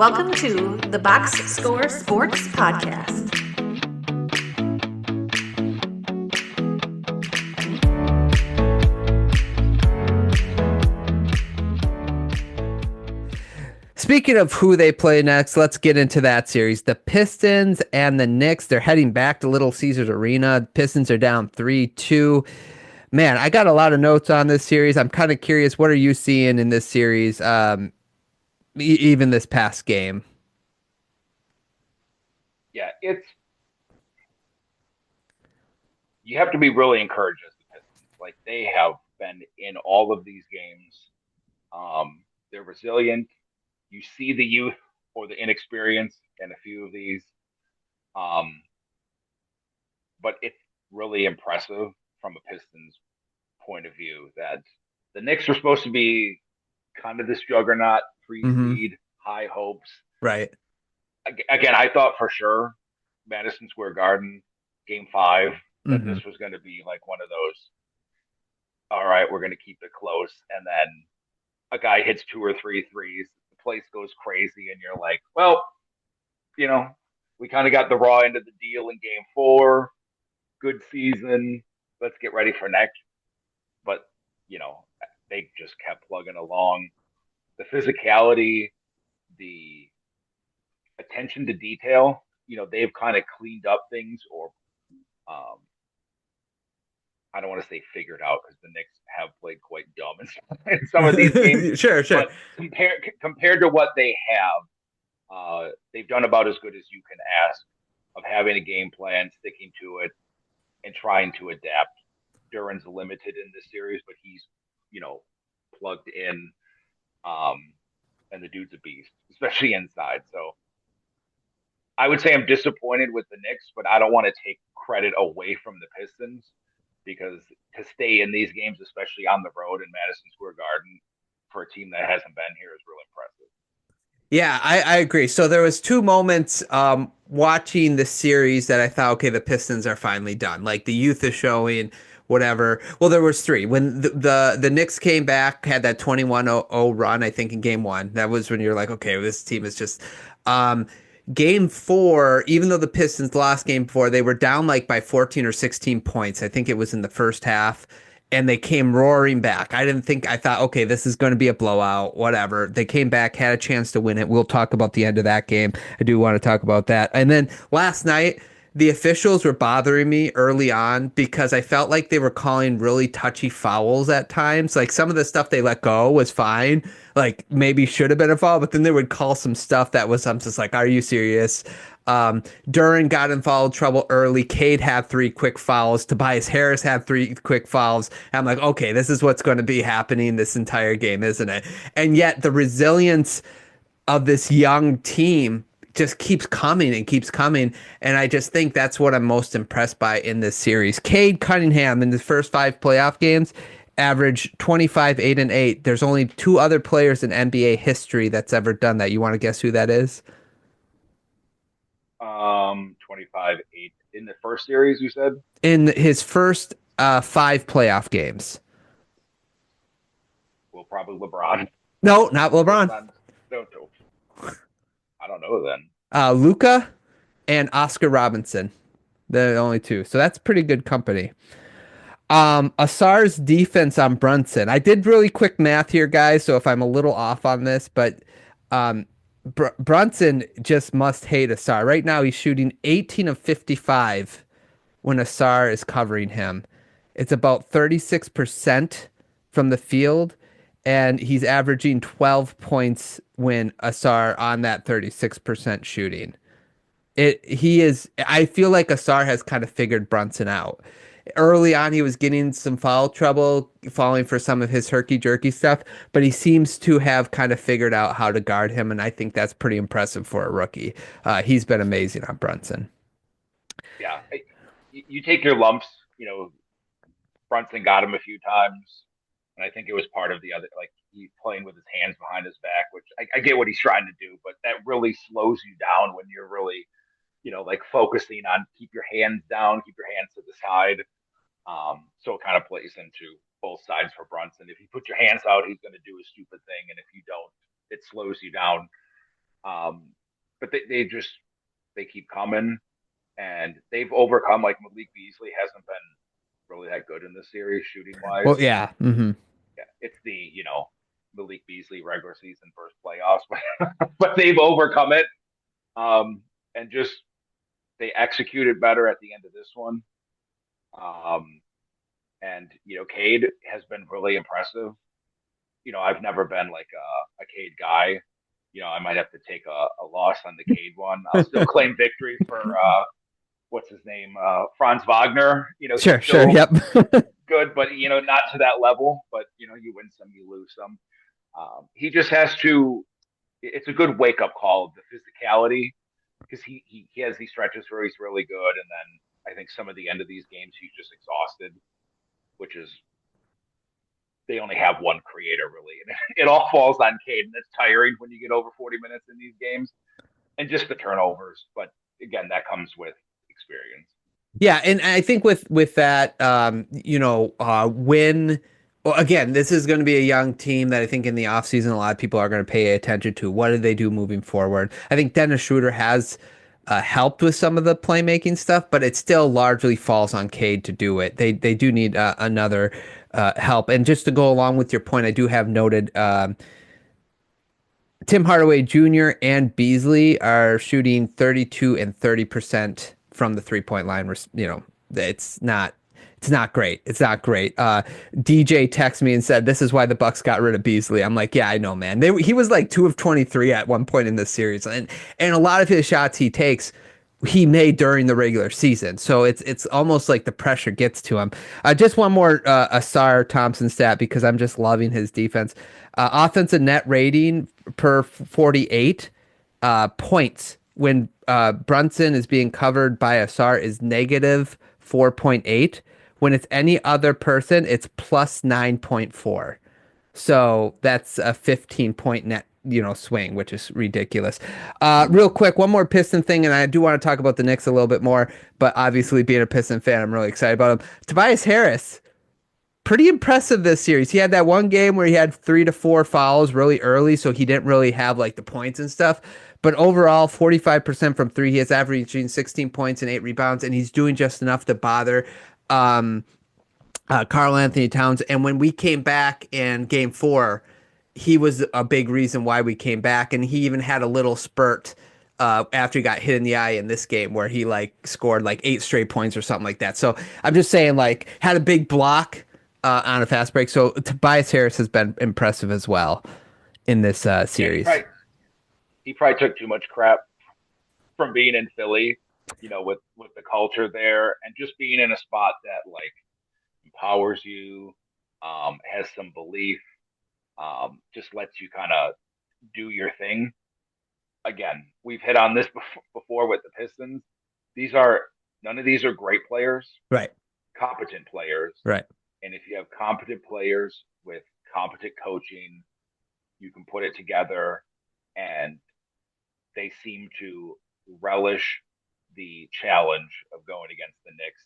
Welcome to the Box Score Sports Podcast. Speaking of who they play next, let's get into that series. The Pistons and the Knicks, they're heading back to Little Caesars Arena. Pistons are down 3-2. Man, I got a lot of notes on this series. I'm kind of curious, what are you seeing in this series, even this past game? Yeah, you have to be really encouraged as the Pistons. Like, they have been in all of these games. They're resilient. You see the youth or the inexperience in a few of these. But it's really impressive from a Pistons point of view that the Knicks were supposed to be kind of this juggernaut, free Mm-hmm. seed, high hopes. Right. Again, I thought for sure Madison Square Garden, Game 5, that Mm-hmm. this was going to be like one of those. All right, we're going to keep it close, and then a guy hits two or three threes, the place goes crazy, and you're like, well, you know, we kind of got the raw end of the deal in Game 4. Good season. Let's get ready for next. But they just kept plugging along. The physicality, the attention to detail, they've kind of cleaned up things, or um, I don't want to say figured out, because the Knicks have played quite dumb in some of these games. Sure. But compared to what they have, they've done about as good as you can ask of having a game plan, sticking to it, and trying to adapt. Duran's limited in this series, but he's plugged in, and the dude's a beast, especially inside. So I would say I'm disappointed with the Knicks, but I don't want to take credit away from the Pistons, because to stay in these games, especially on the road in Madison Square Garden, for a team that hasn't been here is really impressive. Yeah, I agree. So there was two moments watching the series that I thought, okay, the Pistons are finally done. Like the youth is showing, whatever. Well, there was three. When the Knicks came back, had that 21-0 run, I think in game one. That was when you're like, okay, this team is just game four, even though the Pistons lost game four, they were down like by 14 or 16 points. I think it was in the first half, and they came roaring back. I thought, okay, this is going to be a blowout, whatever. They came back, had a chance to win it. We'll talk about the end of that game. I do want to talk about that. And then last night, the officials were bothering me early on because I felt like they were calling really touchy fouls at times. Like some of the stuff they let go was fine, like maybe should have been a foul, but then they would call some stuff that was, I'm just like, are you serious? Duran got in foul trouble early. Cade had three quick fouls. Tobias Harris had three quick fouls. I'm like, okay, this is what's going to be happening this entire game, isn't it? And yet the resilience of this young team just keeps coming and keeps coming. And I just think that's what I'm most impressed by in this series. Cade Cunningham in the first 5 playoff games averaged 25, 8, and 8. There's only two other players in NBA history that's ever done that. You want to guess who that is? 25-8 in the first series, you said? In his first 5 playoff games. Well, probably LeBron. No, not LeBron. No, I don't know then. Luka and Oscar Robinson. They're the only two. So that's pretty good company. Asar's defense on Brunson. I did really quick math here, guys, so if I'm a little off on this, but Brunson just must hate Asar. Right now, he's shooting 18 of 55 when Asar is covering him. It's about 36% from the field, and he's averaging 12 points when Asar on that 36% shooting. I feel like Asar has kind of figured Brunson out. Early on, he was getting some foul trouble, falling for some of his herky-jerky stuff, but he seems to have kind of figured out how to guard him, and I think that's pretty impressive for a rookie. He's been amazing on Brunson. Yeah, you take your lumps. Brunson got him a few times, and I think it was part of the other, like he playing with his hands behind his back, which I get what he's trying to do, but that really slows you down when you're really, like focusing on keep your hands down, keep your hands to the side. So it kind of plays into both sides for Brunson. If you put your hands out, he's going to do a stupid thing, and if you don't, it slows you down. Um, but they keep coming, and they've overcome, like, Malik Beasley hasn't been really that good in this series shooting wise. Well, yeah. Hmm. Yeah, it's the Malik Beasley regular season versus playoffs, but they've overcome it. And just they executed better at the end of this one. Um, and Cade has been really impressive. I've never been like a Cade guy. I might have to take a loss on the Cade one. I'll still claim victory for what's his name, Franz Wagner. He's Sure, sure. still Yep. good, but not to that level. But you win some, you lose some. He just has to. It's a good wake up call of the physicality, because he has these stretches where he's really good, and then I think some of the end of these games he's just exhausted, which is they only have one creator really, and it all falls on Cade, and it's tiring when you get over 40 minutes in these games, and just the turnovers. But again, that comes with experience. Yeah, and I think with that, when well, again, this is going to be a young team that I think in the offseason a lot of people are going to pay attention to. What do they do moving forward? I think Dennis Schroeder has helped with some of the playmaking stuff, but it still largely falls on Cade to do it. They do need another help. And just to go along with your point, I do have noted Tim Hardaway Jr. and Beasley are shooting 32 and 30% from the 3-point line. It's not great. It's not great. DJ texted me and said, "This is why the Bucks got rid of Beasley." I'm like, "Yeah, I know, man. He was like 2 of 23 at one point in this series, and a lot of his shots he takes, he made during the regular season. So it's almost like the pressure gets to him." Just one more Asar Thompson stat because I'm just loving his defense. Offensive net rating per 48 points when Brunson is being covered by Asar is negative 4.8. When it's any other person, it's plus 9.4. So that's a 15-point net, swing, which is ridiculous. Real quick, one more Piston thing, and I do want to talk about the Knicks a little bit more, but obviously being a Piston fan, I'm really excited about him. Tobias Harris, pretty impressive this series. He had that one game where he had 3 to 4 fouls really early, so he didn't really have like the points and stuff. But overall, 45% from three. He is averaging 16 points and 8 rebounds, and he's doing just enough to bother um, Karl Anthony Towns. And when we came back in game 4, he was a big reason why we came back. And he even had a little spurt after he got hit in the eye in this game where he like scored like 8 straight points or something like that. So I'm just saying, like, had a big block on a fast break. So Tobias Harris has been impressive as well in this Yeah, series. he probably took too much crap from being in Philly, with the culture there, and just being in a spot that like empowers you, has some belief, just lets you kind of do your thing. Again, we've hit on this before with the Pistons. These are None of these are great players, Right. competent players, Right. and if you have competent players with competent coaching, you can put it together, and they seem to relish the challenge of going against the Knicks,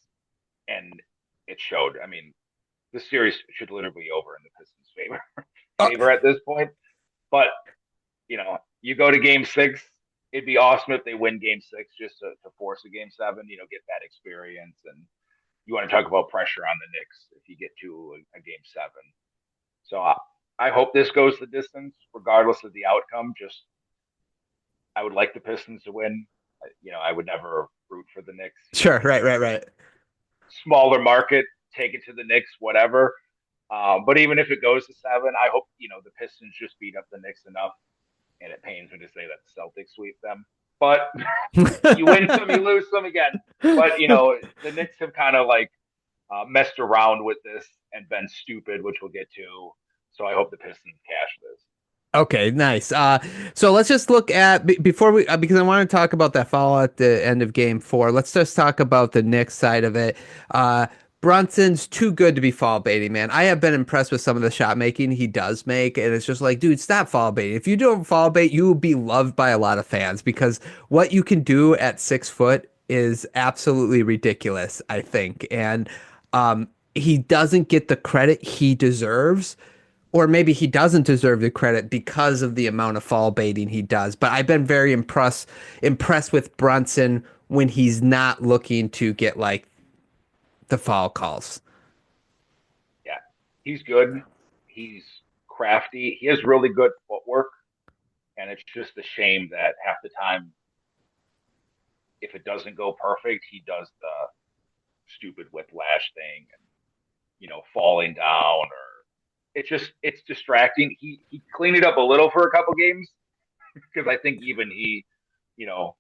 and it showed. I mean, the series should literally be over in the Pistons' Uh, favor at this point. But you go to Game 6. It'd be awesome if they win Game 6 just to force a Game 7. Get that experience, and you want to talk about pressure on the Knicks if you get to a Game 7. So I hope this goes the distance, regardless of the outcome. Just I would like the Pistons to win. I would never root for the Knicks. Sure. Right. Right. Right. Smaller market, take it to the Knicks, whatever. But even if it goes to 7, I hope the Pistons just beat up the Knicks enough. And it pains me to say that the Celtics sweep them, but you win some, you lose some again. But the Knicks have kind of like messed around with this and been stupid, which we'll get to. So I hope the Pistons cash this. Okay, nice. So let's just look at before we because I want to talk about that foul at the end of Game 4. Let's just talk about the Knicks side of it. Brunson's too good to be foul baiting, man. I have been impressed with some of the shot making he does make, and it's just like, dude, stop foul baiting. If you don't foul bait, you will be loved by a lot of fans because what you can do at 6 foot is absolutely ridiculous, I think. And he doesn't get the credit he deserves or maybe he doesn't deserve the credit because of the amount of foul baiting he does. But I've been very impressed with Brunson when he's not looking to get like the foul calls. Yeah, he's good. He's crafty. He has really good footwork, and it's just a shame that half the time, if it doesn't go perfect, he does the stupid whiplash thing and falling down, or it's distracting. He cleaned it up a little for a couple games because I think even he, you know,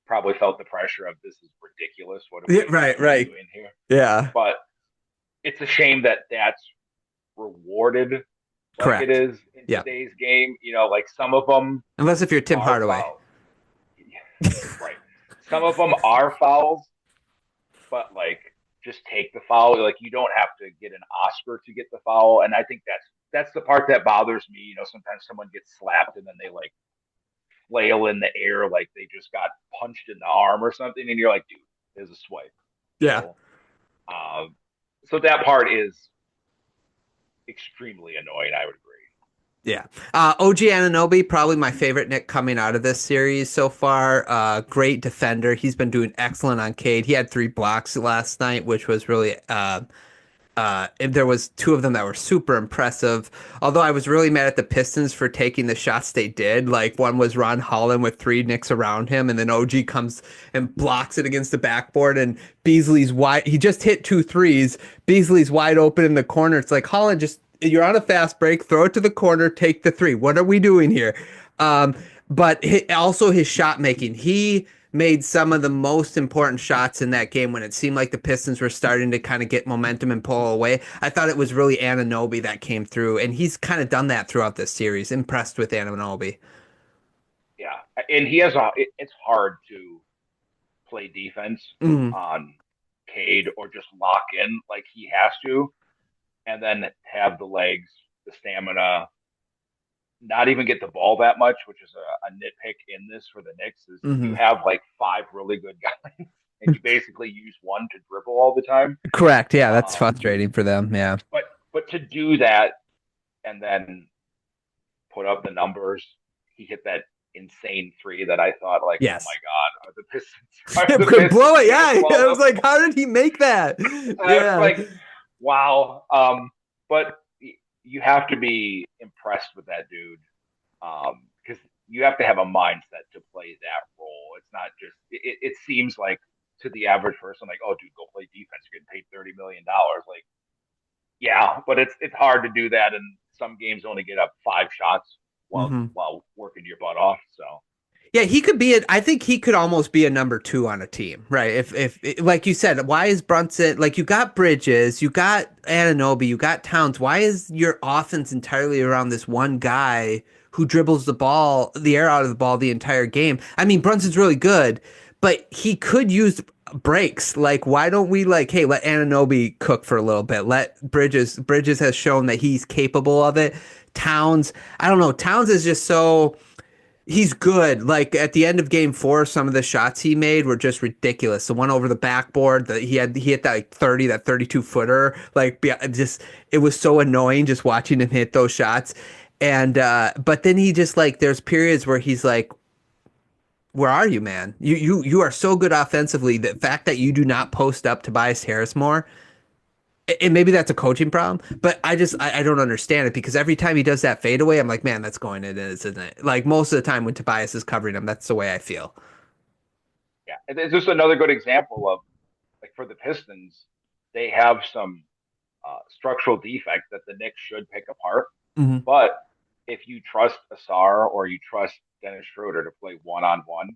probably felt the pressure of this is ridiculous. What are Yeah, we right, right. doing here? Yeah, But it's a shame that that's rewarded like it correct. is in Yeah. today's game. Like some of them Unless if you're Tim are Hardaway. fouls, right? Some of them are fouls, but like just take the foul. Like you don't have to get an Oscar to get the foul, and I think that's the part that bothers me. Sometimes someone gets slapped and then they like flail in the air like they just got punched in the arm or something, and you're like, dude, there's a swipe. Yeah. So, um, so that part is extremely annoying. I would agree. Yeah. OG Anunoby, probably my favorite Nick coming out of this series so far. Great defender. He's been doing excellent on Cade. He had 3 blocks last night, which was really there was 2 of them that were super impressive. Although I was really mad at the Pistons for taking the shots they did. Like one was Ron Holland with 3 Knicks around him, and then OG comes and blocks it against the backboard, and Beasley's wide. He just hit 2 threes. Beasley's wide open in the corner. It's like Holland, just you're on a fast break, throw it to the corner, take the 3. What are we doing here? Um, but also his shot making. He made some of the most important shots in that game when it seemed like the Pistons were starting to kind of get momentum and pull away. I thought it was really Anunoby that came through, and he's kind of done that throughout this series. Impressed with Anunoby. Yeah, and it's hard to play defense Mm, on Cade or just lock in like he has to, and then have the legs, the stamina, not even get the ball that much, which is a nitpick in this for the Knicks, is you hmm. have like 5 really good guys and you basically use one to dribble all the time. Correct. Yeah, that's Um, frustrating for them. Yeah. but to do that and then put up the numbers, he hit that insane 3 that I thought like, oh my Yes. God, are the Blow Pistons it. gonna Yeah. blow I was the like, how did he make that? I was Yeah. like, wow. But you have to be impressed with that dude, because you have to have a mindset to play that role. It's not just. It seems like to the average person, like, oh, dude, go play defense. You're getting paid $30 million. Like, yeah, but it's hard to do that, and some games only get up 5 shots while Hmm. while working your butt off. So Yeah, he could be I think he could almost be a number 2 on a team, right? If like you said, why is Brunson like you got Bridges, you got Anunoby, you got Towns. Why is your offense entirely around this one guy who dribbles the air out of the ball the entire game? I mean, Brunson's really good, but he could use breaks. Like, why don't we like, hey, let Anunoby cook for a little bit. Let Bridges has shown that he's capable of it. Towns, I don't know. Towns is just so he's good. Like at the end of game 4, some of the shots he made were just ridiculous. The one over the backboard that he hit that like 32 footer. Like just it was so annoying just watching him hit those shots. And but then he just like there's periods where he's like, where are you, man? You are so good offensively. The fact that you do not post up Tobias Harris more, and maybe that's a coaching problem, but I don't understand it because every time he does that fadeaway, I'm like, man, that's going in, isn't it? Like most of the time when Tobias is covering him, that's the way I feel. yeah, and it's just another good example of like for the Pistons, they have some structural defects that the Knicks should pick apart. Hmm. But if you trust Asar or you trust Dennis Schroeder to play 1-on-1,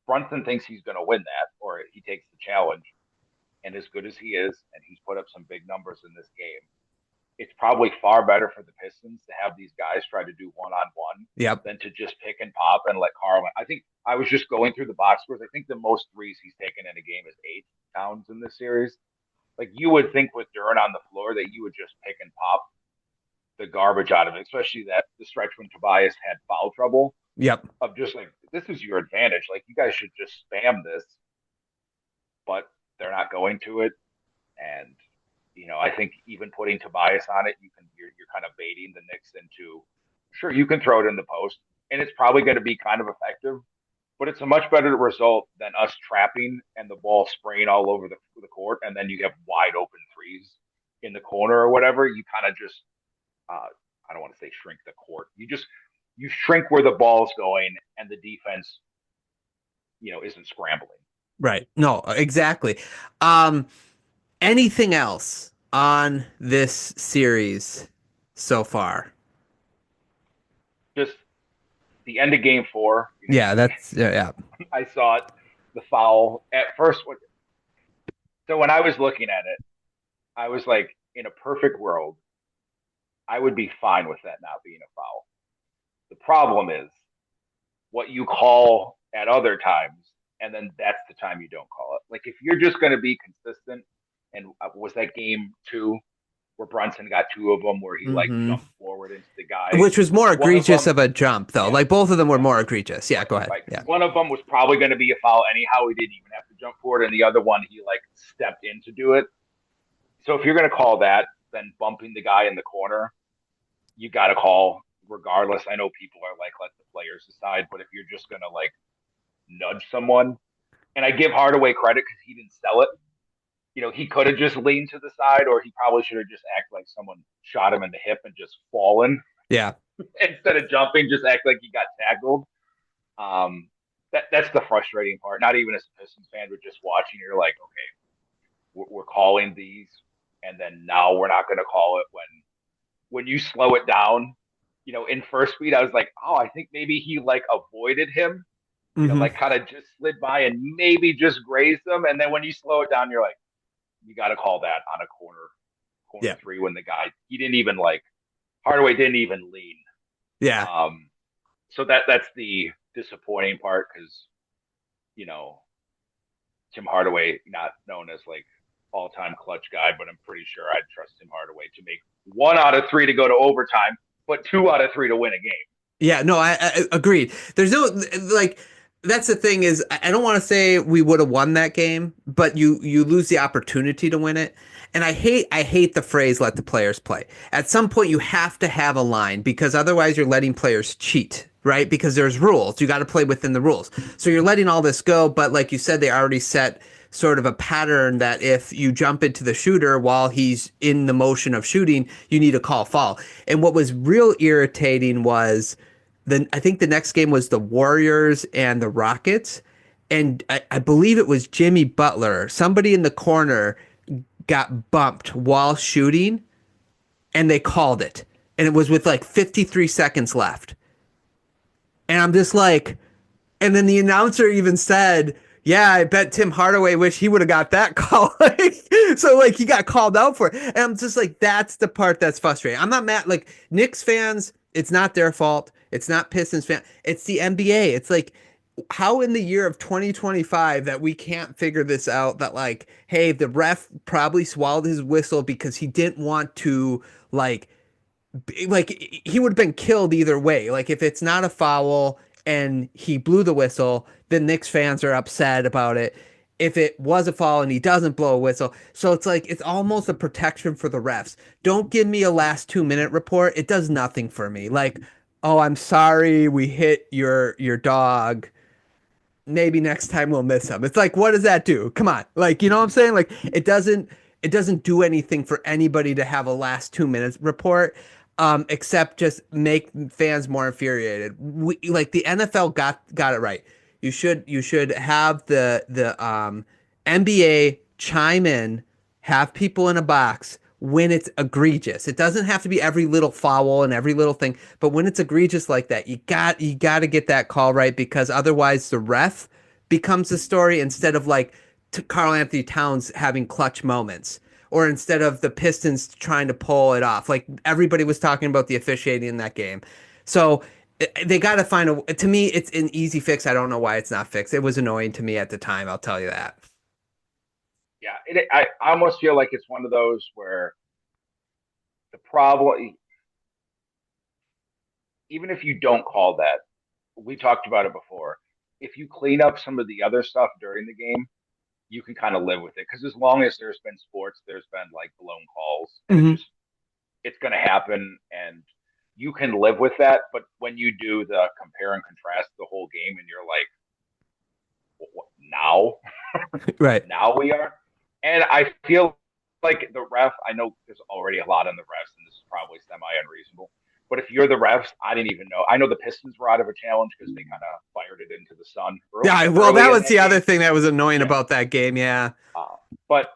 Brunson thinks he's going to win that, or he takes the challenge. And as good as he is, and he's put up some big numbers in this game, it's probably far better for the Pistons to have these guys try to do 1-on-1 Yep. than to just pick and pop and let Carlin. I think I was just going through the box scores. I think the most threes he's taken in a game is 8 Towns in this series. Like you would think with Duran on the floor that you would just pick and pop the garbage out of it, especially that the stretch when Tobias had foul trouble, Yep. of just like, this is your advantage. Like, you guys should just spam this, but they're not going to it. And I think even putting Tobias on it, you're kind of baiting the Knicks into, sure, you can throw it in the post, and it's probably going to be kind of effective, but it's a much better result than us trapping and the ball spraying all over the court, and then you have wide open threes in the corner or whatever. You kind of just, I don't want to say shrink the court. You shrink where the ball's going, and the defense, isn't scrambling. Right. No, exactly. Um, Anything else on this series so far? Just the end of game four. Yeah, that's yeah. I saw it, the foul at first. So when I was looking at it, I was like, in a perfect world, I would be fine with that not being a foul. The problem is what you call at other times, and then that's the time you don't call it. Like if you're just going to be consistent, and was that game two where Brunson got two of them where he like Hmm. jumped forward into the guy? Which was more One of egregious them, of a jump, though. yeah, Like both of them were yeah, more egregious. Yeah, go ahead. right. Yeah. One of them was probably going to be a foul anyhow. He didn't even have to jump forward, and the other one he like stepped in to do it. So if you're going to call that, then bumping the guy in the corner, you got to call regardless. I know people are like, let the players decide, but if you're just going to like nudge someone, and I give Hardaway credit because he didn't sell it. He could have just leaned to the side, or he probably should have just acted like someone shot him in the hip and just fallen Yeah. instead of jumping. Just act like he got tackled. That's the frustrating part. Not even as a Pistons fan, but just watching. You're like, okay, we're calling these, and then now we're not going to call it when you slow it down. In first speed, I was like, oh, I think maybe he like avoided him. Hmm. Like kind of just slid by and maybe just grazed them. And then when you slow it down, you're like, you got to call that on a corner Yeah. three when the guy he didn't even like Hardaway didn't even lean. Yeah. Um, so that's the disappointing part because you know Tim Hardaway not known as like all time clutch guy, but I'm pretty sure I'd trust Tim Hardaway to make 1 out of 3 to go to overtime, but 2 out of 3 to win a game. Yeah, no, I agreed. There's no like that's the thing is I don't want to say we would have won that game, but you lose the opportunity to win it. And I hate the phrase let the players play. At some point you have to have a line because otherwise you're letting players cheat, right? Because there's rules. You got to play within the rules. So you're letting all this go, but like you said they already set sort of a pattern that if you jump into the shooter while he's in the motion of shooting, you need to call foul. And what was real irritating was then I think the next game was the Warriors and the Rockets. And I believe it was Jimmy Butler. Somebody in the corner got bumped while shooting and they called it. And it was with like 53 seconds left. And I'm just like, and then the announcer even said, yeah, I bet Tim Hardaway wish he would have got that call. So like he got called out for it. And I'm just like, that's the part that's frustrating. I'm not mad. Like Knicks fans, it's not their fault. It's not Pistons fan. It's the NBA. It's like how in the year of 2025 that we can't figure this out that like, hey, the ref probably swallowed his whistle because he didn't want to like he would have been killed either way. Like if it's not a foul and he blew the whistle, then Knicks fans are upset about it. If it was a foul and he doesn't blow a whistle, so it's like it's almost a protection for the refs. Don't give me a last 2 minute report. It does nothing for me. Like, oh, I'm sorry, we hit your dog. Maybe next time we'll miss him. It's like, what does that do? Come on, like you know what I'm saying? Like it doesn't do anything for anybody to have a last 2 minutes report, except just make fans more infuriated. Like the NFL got it right. You should have the NBA chime in, have people in a box when it's egregious. It doesn't have to be every little foul and every little thing, but when it's egregious like that, you got to get that call right because otherwise the ref becomes the story instead of like Carl Anthony Towns having clutch moments or instead of the Pistons trying to pull it off. Like everybody was talking about the officiating in that game. So they got to find a, to me, it's an easy fix. I don't know why it's not fixed. It was annoying to me at the time. I'll tell you that. Yeah, I almost feel like it's one of those where the problem, even if you don't call that, we talked about it before. If you clean up some of the other stuff during the game, you can kind of live with it, because as long as there's been sports, there's been like blown calls, and it's going to happen, and you can live with that. But when you do the compare and contrast the whole game, and you're like, what, now, Right. now we are, and I feel like the ref. I know there's already a lot on the refs, and this is probably semi unreasonable. But if you're the refs, I didn't even know. I know the Pistons were out of a challenge because they kind of fired it into the sun. Yeah, well, that was the other thing that was annoying about that game. Yeah. But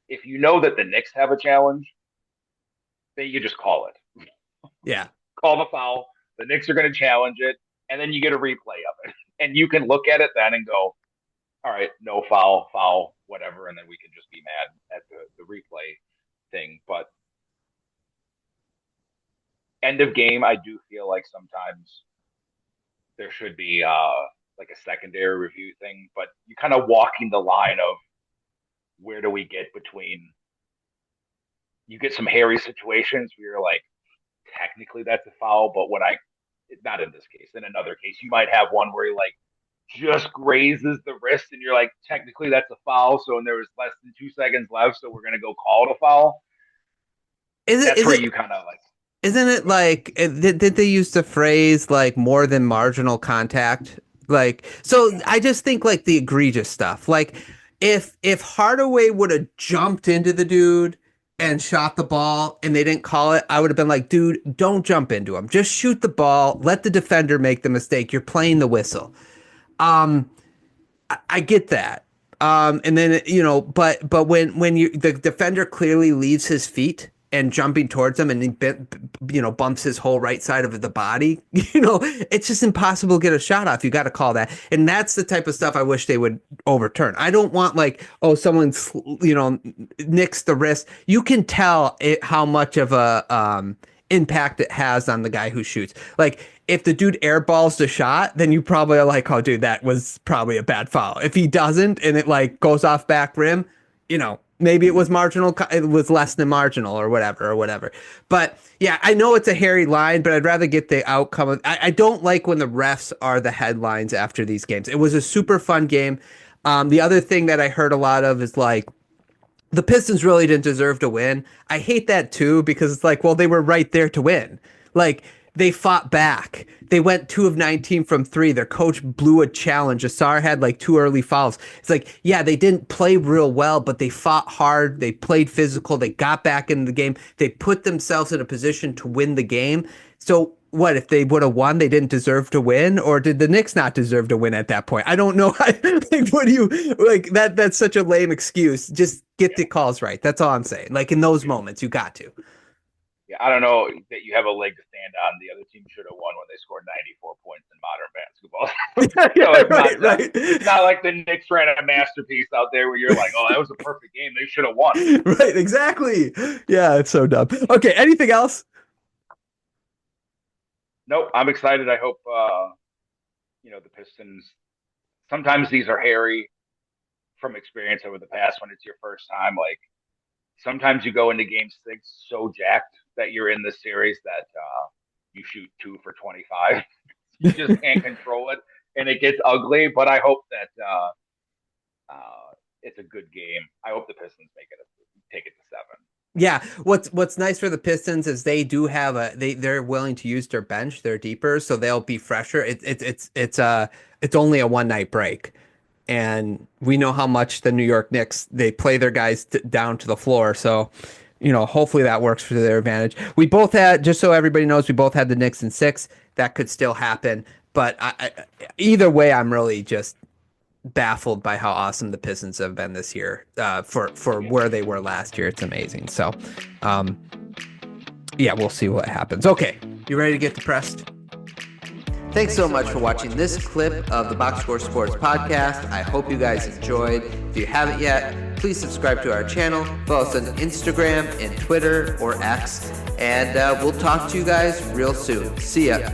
if you know that the Knicks have a challenge, then you just call it. Yeah. Call the foul. The Knicks are going to challenge it, and then you get a replay of it. And you can look at it then and go, all right, no foul, whatever, and then we can just be mad at the replay thing. But end of game, I do feel like sometimes there should be like a secondary review thing, but you kind of walking the line of where do we get between. You get some hairy situations where you're like, technically that's a foul, but not in this case. In another case, you might have one where he like just grazes the wrist, and you're like, technically that's a foul. So, and there was less than 2 seconds left, so we're gonna go call it a foul. That's where you kind of like. Isn't it like, did they use the phrase like more than marginal contact? Like, so I just think like the egregious stuff. Like if Hardaway would have jumped into the dude and shot the ball and they didn't call it, I would have been like, dude, don't jump into him. Just shoot the ball. Let the defender make the mistake. You're playing the whistle. I get that. And then, but when the defender clearly leaves his feet and jumping towards him, and he bumps his whole right side of the body, it's just impossible to get a shot off. You got to call that. And that's the type of stuff I wish they would overturn. I don't want like, oh, someone's, nicks the wrist. You can tell how much of a impact it has on the guy who shoots. Like if the dude airballs the shot, then you probably are like, oh, dude, that was probably a bad foul. If he doesn't and it like goes off back rim, maybe it was marginal. It was less than marginal or whatever. But yeah, I know it's a hairy line, but I'd rather get the outcome. I don't like when the refs are the headlines after these games. It was a super fun game. The other thing that I heard a lot of is like, the Pistons really didn't deserve to win. I hate that too, because it's like, well, they were right there to win. Like they fought back. They went 2 of 19 from 3. Their coach blew a challenge. Asar had like 2 early fouls. It's like, yeah, they didn't play real well, but they fought hard. They played physical. They got back into the game. They put themselves in a position to win the game. So what, if they would have won, they didn't deserve to win? Or did the Knicks not deserve to win at that point? I don't know. Like, what do you like? That's such a lame excuse. Just get the calls right. That's all I'm saying. Like in those moments, you got to. Yeah, I don't know that you have a leg to stand on. The other team should have won when they scored 94 points in modern basketball. Right. It's not like the Knicks ran a masterpiece out there where you're like, oh, that was a perfect game. They should have won. Right, exactly. Yeah, it's so dumb. Okay, anything else? Nope, I'm excited. I hope, the Pistons, sometimes these are hairy from experience over the past when it's your first time. Like, sometimes you go into game 6 so jacked that you're in the series that you shoot 2 for 25. You just can't control it, and it gets ugly. But I hope that it's a good game. I hope the Pistons take it to 7. Yeah, what's nice for the Pistons is they do have they're willing to use their bench. They're deeper, so they'll be fresher. It's only a 1-night break. And we know how much the New York Knicks, they play their guys down to the floor. So, hopefully that works for their advantage. We both had, just so everybody knows, we both had the Knicks in 6. That could still happen. But either way, I'm really just baffled by how awesome the Pistons have been this year for where they were last year. It's amazing. So, yeah, we'll see what happens. Okay, you ready to get depressed? Thanks so much for watching this clip of the Box Score Sports Podcast. I hope you guys enjoyed. If you haven't yet, please subscribe to our channel. Follow us on Instagram and Twitter or X. And we'll talk to you guys real soon. See ya.